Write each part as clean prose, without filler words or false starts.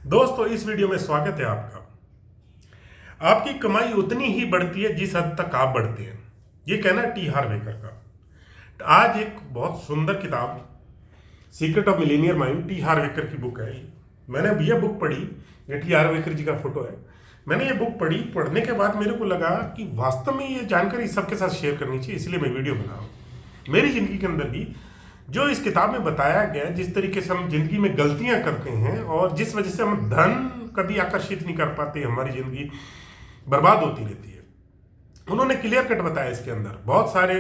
दोस्तों, इस वीडियो में स्वागत है आपका। आपकी कमाई उतनी ही बढ़ती है जिस हद तक आप बढ़ते हैं, ये कहना है टी हार्वेकर का। आज एक बहुत सुंदर किताब secret of millionaire mind, T Harv Eker की बुक है। मैंने अभी यह बुक पढ़ी, ये टी हार्वेकर जी का फोटो है। मैंने ये बुक पढ़ी, पढ़ने के बाद मेरे को लगा कि वास्तव में ये जानकारी सबके साथ शेयर करनी चाहिए, इसलिए मैं वीडियो बना रहा हूँ। मेरी जिंदगी के अंदर भी जो इस किताब में बताया गया, जिस तरीके से हम जिंदगी में गलतियां करते हैं और जिस वजह से हम धन कभी आकर्षित नहीं कर पाते, हमारी जिंदगी बर्बाद होती रहती है, उन्होंने क्लियर कट बताया। इसके अंदर बहुत सारे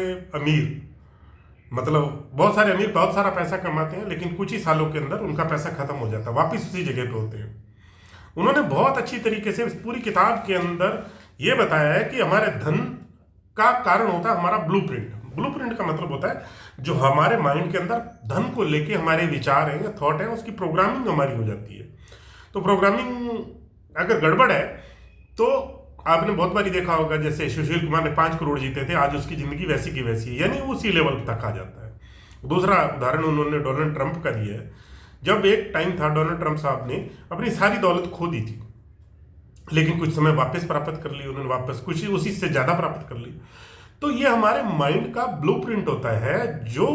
अमीर बहुत सारा पैसा कमाते हैं, लेकिन कुछ ही सालों के अंदर उनका पैसा खत्म हो जाता है, वापिस उसी जगह पे होते हैं। उन्होंने बहुत अच्छी तरीके से इस पूरी किताब के अंदर यह बताया है कि हमारे धन का कारण होता है हमारा ब्लूप्रिंट। ब्लूप्रिंट का मतलब होता है जो हमारे माइंड के अंदर धन को लेके हमारे विचार हैं या थॉट है, उसकी प्रोग्रामिंग हमारी हो जाती है। तो प्रोग्रामिंग अगर गड़बड़ है तो आपने बहुत बारी देखा होगा, जैसे सुशील कुमार ने 5 करोड़ जीते थे, आज उसकी जिंदगी वैसी की वैसी है, यानी उसी लेवल तक आ जाता है। दूसरा उदाहरण उन्होंने डोनाल्ड ट्रंप का दिया है। जब एक टाइम था, डोनाल्ड ट्रंप साहब ने अपनी सारी दौलत खो दी थी, लेकिन कुछ समय वापस प्राप्त कर ली उन्होंने, वापस कुछ उसी से ज्यादा प्राप्त कर ली। तो ये हमारे माइंड का ब्लूप्रिंट होता है जो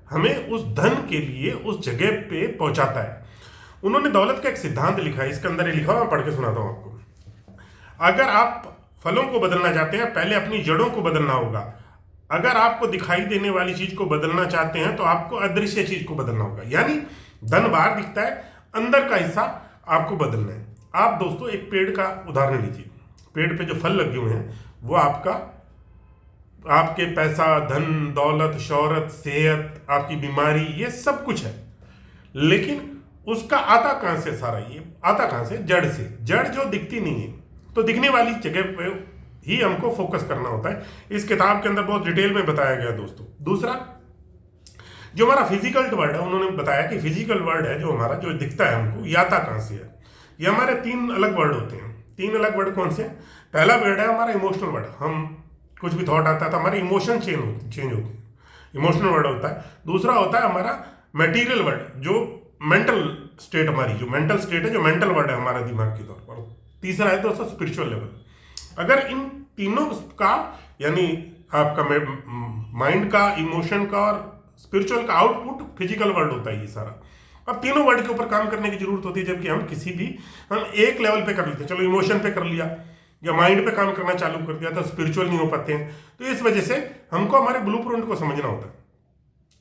हमें उस धन के लिए उस जगह पे पहुंचाता है। उन्होंने दौलत का एक सिद्धांत लिखा है, इसके अंदर ये लिखा हुआ, मैं पढ़ के सुनाता हूं आपको। अगर आप फलों को बदलना चाहते हैं, पहले अपनी जड़ों को बदलना होगा। अगर आपको दिखाई देने वाली चीज को बदलना चाहते हैं तो आपको अदृश्य चीज को बदलना होगा। यानी धन बाहर दिखता है, अंदर का हिस्सा आपको बदलना है। आप दोस्तों एक पेड़ का उदाहरण लीजिए। पेड़ पे जो फल लगे हुए हैं वो आपके पैसा, धन, दौलत, शोहरत, सेहत, आपकी बीमारी, ये सब कुछ है। लेकिन उसका आता कहां से? सारा ये आता कहां से? जड़ से। जड़ जो दिखती नहीं है, तो दिखने वाली जगह पे ही हमको फोकस करना होता है। इस किताब के अंदर बहुत डिटेल में बताया गया दोस्तों। दूसरा, जो हमारा फिजिकल वर्ड है, उन्होंने बताया कि फिजिकल वर्ड है जो हमारा, जो दिखता है हमको, ये आता कहां से है। ये हमारे 3 अलग वर्ड होते हैं। 3 अलग वर्ड कौन से? पहला वर्ड है हमारा इमोशनल वर्ड। हम कुछ भी थॉट आता है तो हमारे इमोशन चेंज होते हैं, इमोशनल वर्ड होता है। दूसरा होता है हमारा मटेरियल वर्ड, जो मेंटल स्टेट, हमारी जो मेंटल स्टेट है, जो मेंटल वर्ड है हमारा दिमाग के तौर पर। तीसरा है दोस्तों स्पिरिचुअल लेवल। अगर इन तीनों का, यानी आपका माइंड का, इमोशन का और स्पिरिचुअल का आउटपुट फिजिकल वर्ड होता है ये सारा। अब तीनों वर्ड के ऊपर काम करने की जरूरत होती है, जबकि हम एक लेवल पे कर लेते हैं। चलो इमोशन पे कर लिया या माइंड पे काम करना चालू कर दिया तो स्पिरिचुअल नहीं हो पाते हैं। तो इस वजह से हमको हमारे ब्लूप्रिंट को समझना होता है।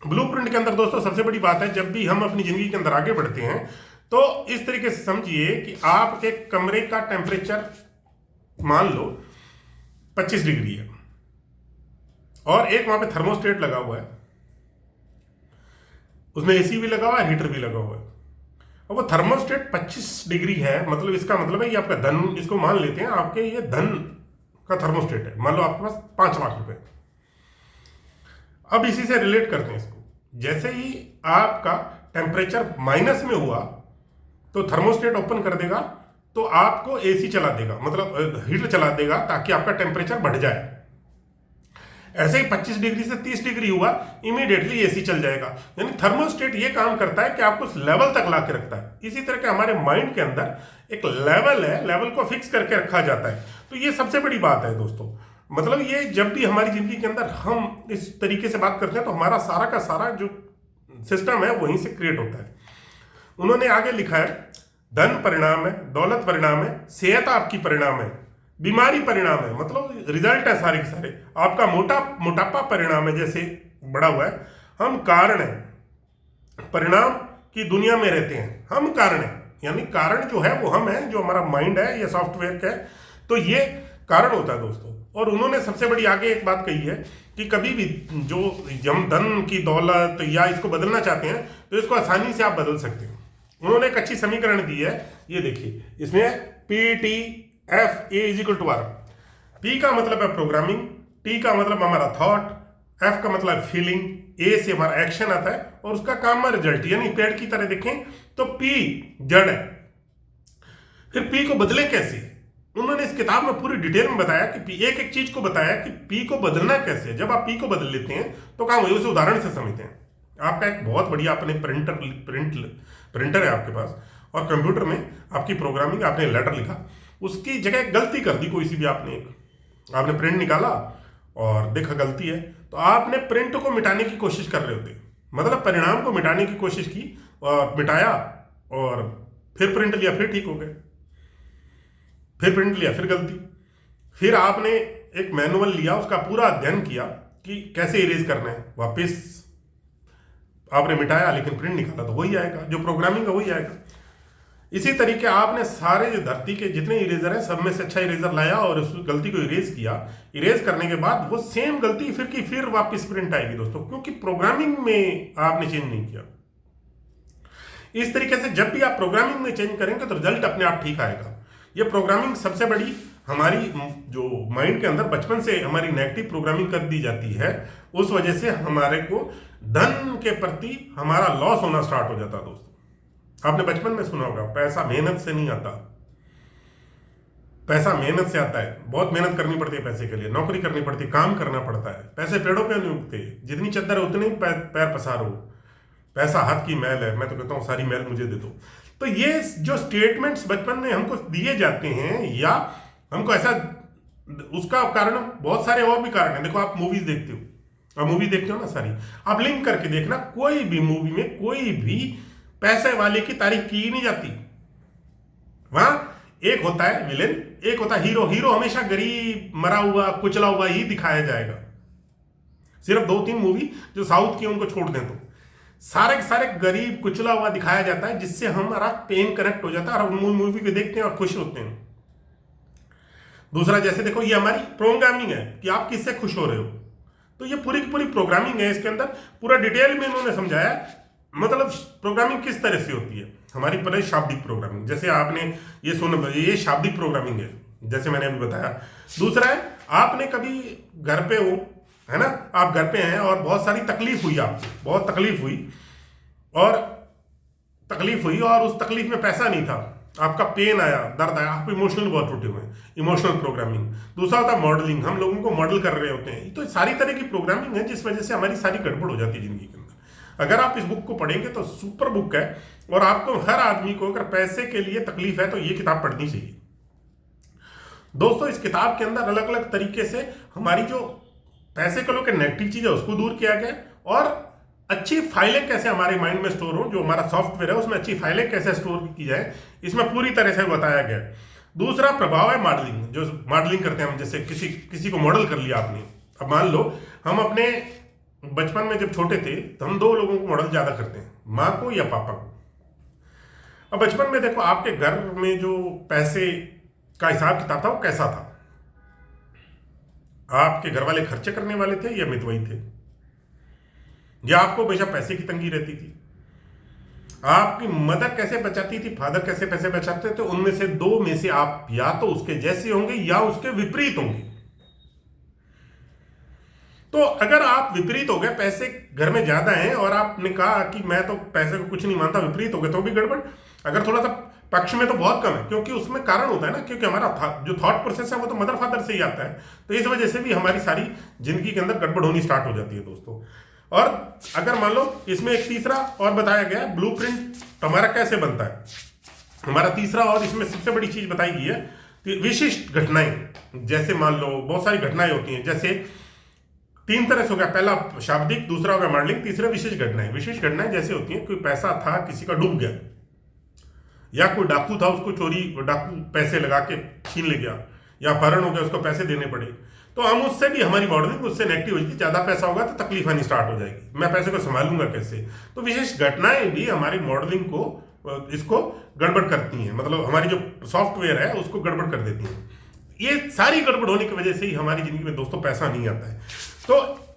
ब्लूप्रिंट के अंदर दोस्तों सबसे बड़ी बात है, जब भी हम अपनी जिंदगी के अंदर आगे बढ़ते हैं तो इस तरीके से समझिए कि आपके कमरे का टेम्परेचर मान लो 25 डिग्री है और एक वहां पे थर्मोस्टेट लगा हुआ है, उसमें एसी भी लगा हुआ है, हीटर भी लगा हुआ है, और वो थर्मोस्टेट 25 डिग्री है। मतलब इसका मतलब है ये आपका धन, इसको मान लेते हैं आपके ये धन का थर्मोस्टेट है। मान लो आपके पास 5 लाख रुपए। अब इसी से रिलेट करते हैं इसको। जैसे ही आपका टेम्परेचर माइनस में हुआ तो थर्मोस्टेट ओपन कर देगा, तो आपको एसी चला देगा, मतलब हीटर चला देगा, ताकि आपका टेम्परेचर बढ़ जाए। ऐसे ही 25 डिग्री से 30 डिग्री हुआ, इमीडिएटली एसी चल जाएगा। यानी थर्मोस्टेट ये काम करता है कि आपको उस लेवल तक ला के रखता है। इसी तरह के हमारे माइंड के अंदर एक लेवल है, लेवल को फिक्स करके रखा जाता है। तो ये सबसे बड़ी बात है दोस्तों। मतलब ये जब भी हमारी जिंदगी के अंदर हम इस तरीके से बात करते हैं तो हमारा सारा का सारा जो सिस्टम है वहीं से क्रिएट होता है। उन्होंने आगे लिखा है, धन परिणाम है, दौलत परिणाम है, सेहत आपकी परिणाम है, बीमारी परिणाम है, मतलब रिजल्ट है सारे के सारे। आपका मोटापा परिणाम है, जैसे बड़ा हुआ है। हम कारण है, परिणाम की दुनिया में रहते हैं, हम कारण है। यानी कारण जो है वो हम है, जो हमारा माइंड है या सॉफ्टवेयर का है, तो ये कारण होता है दोस्तों। और उन्होंने सबसे बड़ी आगे एक बात कही है कि कभी भी जो हम धन की दौलत या इसको बदलना चाहते हैं तो इसको आसानी से आप बदल सकते हैं। उन्होंने एक अच्छी समीकरण दी है, ये देखिए, इसमें PTFA=R। P का मतलब है प्रोग्रामिंग, T का मतलब हमारा थॉट, F का मतलब फीलिंग, A से हमारा एक्शन आता है और उसका काम है रिजल्ट। यानी पेड़ की तरह देखें तो P जड़ है। फिर P को बदले कैसे? उन्होंने इस किताब में पूरी डिटेल में बताया कि एक एक चीज को बताया कि P को बदलना कैसे। जब आप P को बदल लेते हैं तो काम वही, उसे उदाहरण से समझते हैं। आपका एक बहुत बढ़िया अपने प्रिंटर है आपके पास, और कंप्यूटर में आपकी प्रोग्रामिंग, आपने लेटर लिखा, उसकी जगह गलती कर दी कोई सी भी, आपने प्रिंट निकाला और देखा गलती है, तो आपने प्रिंट को मिटाने की कोशिश कर रहे होते, मतलब परिणाम को मिटाने की कोशिश की और मिटाया, और फिर प्रिंट लिया, फिर ठीक हो गए, फिर प्रिंट लिया, फिर गलती, फिर आपने एक मैनुअल लिया, उसका पूरा अध्ययन किया कि कैसे इरेज करना है, वापस आपने मिटाया लेकिन प्रिंट निकाला तो वही आएगा, जो प्रोग्रामिंग है वही आएगा। इसी तरीके आपने सारे जो धरती के जितने इरेजर हैं सब में से अच्छा इरेजर लाया और उस गलती को इरेज किया, इरेज करने के बाद वो सेम गलती फिर की फिर वापस प्रिंट आएगी दोस्तों, क्योंकि प्रोग्रामिंग में आपने चेंज नहीं किया। इस तरीके से जब भी आप प्रोग्रामिंग में चेंज करेंगे तो रिजल्ट अपने आप ठीक आएगा। ये प्रोग्रामिंग सबसे बड़ी हमारी जो माइंड के अंदर बचपन से हमारी नेगेटिव प्रोग्रामिंग कर दी जाती है, उस वजह से हमारे को धन के प्रति हमारा लॉस होना स्टार्ट हो जाता है दोस्तों। आपने बचपन में सुना होगा, पैसा मेहनत से नहीं आता, पैसा मेहनत से आता है, बहुत मेहनत करनी पड़ती है पैसे के लिए, नौकरी करनी पड़ती है, काम करना पड़ता है, पैसे पेड़ों पे नहीं उगते, जितनी चद्दर है उतने ही पैर पसारो, पैसा हाथ की मैल है, मैं तो कहता हूं सारी मैल मुझे दे दो। तो ये जो स्टेटमेंट्स बचपन में हमको दिए जाते हैं, या हमको ऐसा, उसका कारण बहुत सारे और भी कारण है। देखो आप मूवीज देखते हो, आप मूवी देखते हो ना सारी, आप लिंक करके देखना, कोई भी मूवी में कोई भी पैसे वाले की तारीफ की ही नहीं जाती। वहां एक होता है विलेन, एक होता है हीरो। हीरो हमेशा गरीब, मरा हुआ, कुचला हुआ ही दिखाया जाएगा। सिर्फ 2-3 मूवी जो साउथ की उनको छोड़ दें तो सारे के सारे गरीब कुचला हुआ दिखाया जाता है, जिससे हमारा पेन कनेक्ट हो जाता है और हम मूवी को देखते हैं और खुश होते हैं। दूसरा, जैसे देखो ये हमारी प्रोग्रामिंग है कि आप किससे खुश हो रहे हो, तो ये पूरी की पूरी प्रोग्रामिंग है। इसके अंदर पूरा डिटेल में इन्होंने समझाया, मतलब प्रोग्रामिंग किस तरह से होती है। हमारी पहले शाब्दिक प्रोग्रामिंग, जैसे आपने ये सुना, ये शाब्दिक प्रोग्रामिंग है, जैसे मैंने अभी बताया। दूसरा है, आपने कभी घर पे हो, है ना, आप घर पे हैं और बहुत सारी तकलीफ हुई, आपको बहुत तकलीफ हुई और उस तकलीफ में पैसा नहीं था, आपका पेन आया, दर्द आया, आप इमोशनल बहुत टूटे हुए हैं, इमोशनल प्रोग्रामिंग। दूसरा होता है मॉडलिंग, हम लोगों को मॉडल कर रहे होते हैं। तो सारी तरह की प्रोग्रामिंग है, जिस वजह से हमारी सारी गड़बड़ हो जाती है जिंदगी के अंदर। अगर आप इस बुक को पढ़ेंगे तो सुपर बुक है, और आपको, हर आदमी को अगर पैसे के लिए तकलीफ है तो ये किताब पढ़नी चाहिए दोस्तों। इस किताब के अंदर अलग अलग तरीके से हमारी जो पैसे को लेकर नेगेटिव चीज है उसको दूर किया गया, और अच्छी फाइलें कैसे हमारे माइंड में स्टोर हो, जो हमारा सॉफ्टवेयर है उसमें अच्छी फाइलें कैसे स्टोर की जाए, इसमें पूरी तरह से बताया गया है। दूसरा प्रभाव है मॉडलिंग, जो मॉडलिंग करते हैं हम, जैसे किसी को मॉडल कर लिया आपने। अब मान लो हम अपने बचपन में जब छोटे थे तो हम 2 लोगों को मॉडल ज्यादा करते हैं, माँ को या पापा को। अब बचपन में देखो आपके घर में जो पैसे का हिसाब किताब था वो कैसा था, आपके घर वाले खर्चे करने वाले थे या मितव्ययी थे, या आपको हमेशा पैसे की तंगी रहती थी, आपकी मदर कैसे बचाती थी, फादर कैसे पैसे बचाते थे, उनमें से 2 में से आप या तो उसके जैसे होंगे या उसके विपरीत होंगे। तो अगर आप विपरीत हो गए, पैसे घर में ज्यादा हैं और आपने कहा कि मैं तो पैसे को कुछ नहीं मानता, विपरीत हो गए तो भी गड़बड़। अगर थोड़ा सा पक्ष में तो बहुत कम है, क्योंकि उसमें कारण होता है ना, क्योंकि हमारा जो थॉट प्रोसेस है वो तो मदर फादर से ही आता है, तो इस वजह से भी हमारी सारी जिंदगी के अंदर गड़बड़ होनी स्टार्ट हो जाती है दोस्तों। और अगर मान लो इसमें एक तीसरा और बताया गया, ब्लूप्रिंट हमारा कैसे बनता है, हमारा तीसरा, और इसमें सबसे बड़ी चीज बताई गई है विशिष्ट घटनाएं। जैसे मान लो बहुत सारी घटनाएं होती हैं, जैसे 3 तरह से हो गया, पहला शाब्दिक, दूसरा हो गया मॉडलिंग, तीसरा विशेष घटनाएं। विशेष घटनाएं जैसे होती हैं, कोई पैसा था किसी का डूब गया, या कोई डाकू था उसको डाकू पैसे लगा के छीन ले गया, या अपहरण हो गया उसको पैसे देने पड़े, तो हम उससे भी, हमारी मॉडलिंग उससे नेगेटिव हो जाती है। ज्यादा पैसा होगा तो तकलीफ आनी स्टार्ट हो जाएगी, मैं पैसे को संभालूंगा कैसे। तो विशेष घटनाएं भी हमारी मॉडलिंग को, इसको गड़बड़ करती हैं, मतलब हमारी जो सॉफ्टवेयर है उसको गड़बड़ कर देती हैं। ये सारी गड़बड़ होने की वजह से ही हमारी जिंदगी में दोस्तों पैसा नहीं आता है। तो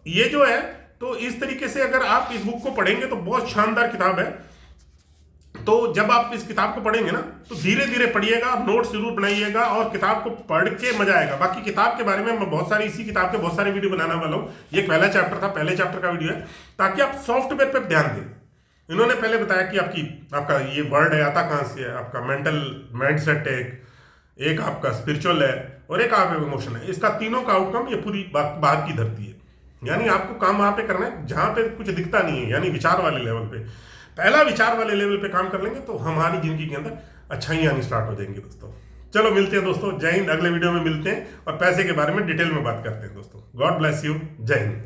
ये जो है, तो इस तरीके से अगर आप इस बुक को पढ़ेंगे तो बहुत शानदार किताब है। तो जब आप इस किताब को पढ़ेंगे ना, तो धीरे धीरे पढ़िएगा, नोट्स जरूर बनाइएगा और किताब को पढ़ के मजा आएगा। बाकी किताब के बारे में मैं बहुत सारी, इसी किताब के बहुत सारे वीडियो बनाने वाला हूँ। ये पहला चैप्टर था, पहले चैप्टर का वीडियो है, ताकि आप सॉफ्टवेयर पर ध्यान दें। इन्होंने पहले बताया कि आपका ये वर्ड है आता कहाँ से है, आपका मेंटल माइंडसेट है, एक आपका स्पिरिचुअल है और एक आप इमोशन है। इसका तीनों का आउटकम ये पूरी बाहर की धरती है, यानी आपको काम वहां पे करना है जहां पे कुछ दिखता नहीं है, यानी विचार वाले लेवल पे। पहला विचार वाले लेवल पे काम कर लेंगे तो हमारी जिंदगी के अंदर अच्छाई आनी स्टार्ट हो जाएंगी दोस्तों। चलो मिलते हैं दोस्तों, जय हिंद। अगले वीडियो में मिलते हैं और पैसे के बारे में डिटेल में बात करते हैं दोस्तों। गॉड ब्लेस यू, जय हिंद।